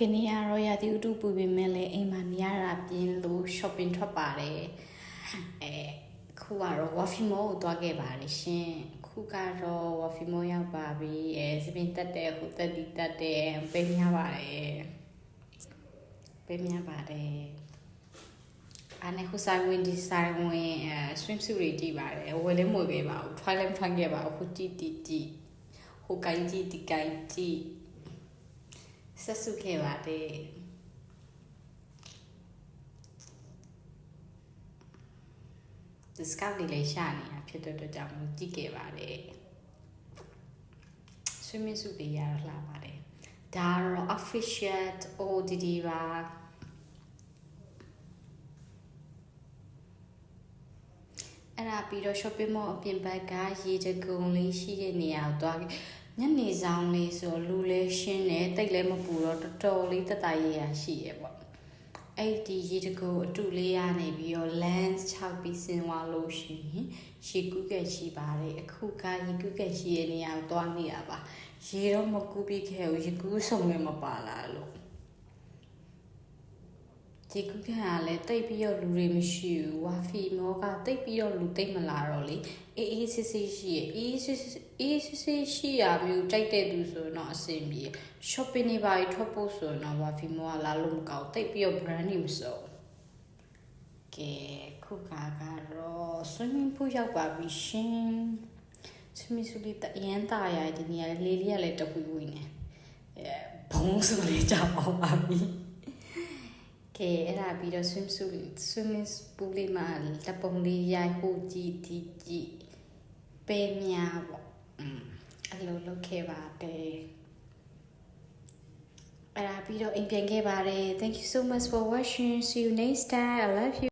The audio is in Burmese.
ကနေ့ကတော့ရာသီဥတုပူပေမဲ့လည်းအိမ်မှာနေရတာပြင်းလို့ shopping ထွက်ပါတယ်ခုကတော့ Wafimo ကိုသွားခဲ့ပါတယ်ရှင်ခုကတော့ Wafimo ရောက်ပါပြီစပင်းတက်တဲ့ဟိုတက်ဒီတက်တဲ့ပေးများပါတယ်အားနဲ့ခုဆိုင်ဝင်ဒီဆိုင်ဝင် swimsuit တွေကြည့်ပါတယ်ဝယ်လည်းမဝယ်ခဲ့ပါဘူး try လည်းမ try ခဲ့ပါဘူးခုကြည့်ဟိုကိုင်းကြည့်ဒီကိုင်းကြည့်ဆက်စုခဲ့ပါတယ်ဒီစကောက်လေးလေးရှာနေတာဖြစ်တဲ့အတွက်ကြောင့်ကြည့်ခဲ့ပါတယ်ဆွေးမစုတွေရတော့လှပါတယ်ဒါတော့ official ODD ပါအဲ့ဒါပြီးတော့ shopping mall အပြင်ဘက်ကရေတကုံလေးရှိတဲ့နေရာကိုသွားညနေဆောင်လေးဆိုလူလေးရှင်းတယ်တိတ်လည်းမပူတော့တော်တော်လေးတတရေရရှိရပေါ့အဲ့ဒီရေတကုံအတူလေးရနေပြီးတော့ lens 6ပြီးစင်သွားလို့ရှိရင်ရေကူးကက်ရှိပါတယ်အခုကရေကူးကက်ရှိတဲ့နေရာကိုသွားနေတာပါရေတော့မကူးပြီးခဲ့ဘူးရေကူးဆုံလည်းမပါလာလို့ဒီကုကကလည်းတိတ်ပြီးတော့လူတွေမရှိဘူးဝါဖီမောကတိတ်ပြီးတော့လူတိတ်မလာတော့လေအေးစစ်ရှိရအေးစစ်ရှိရမျိုးကြိုက်တဲ့သူဆိုတော့အဆင်ပြေ shopping တွေပါထွက်ဖို့ဆိုတော့ဝါဖီမောကလာလို့မကောက်တိတ်ပြီးတော့ brand တွေမစုံကဲခုကတော့ swimming pool ရောက်ပါပြီရှင် swimming pool လေးအရင်တာရဒီနေရာလေးလေးကလည်းတပူဝင်းနေဘုံဆိုလေးကြောက်အောင်ပါပြီကဲအဲ့ဒါပြီးတော့ swimming pool လေးမှာလက်ပုံလေးရိုက်ဖို့ကြည့်ပေးများပေါ့အဲ့လိုလုပ်ခဲ့ပါတယ်အဲ့ဒါပြီးတော့အိမ်ပြန်ခဲ့ပါတယ် thank you so much for watching see you next time I love you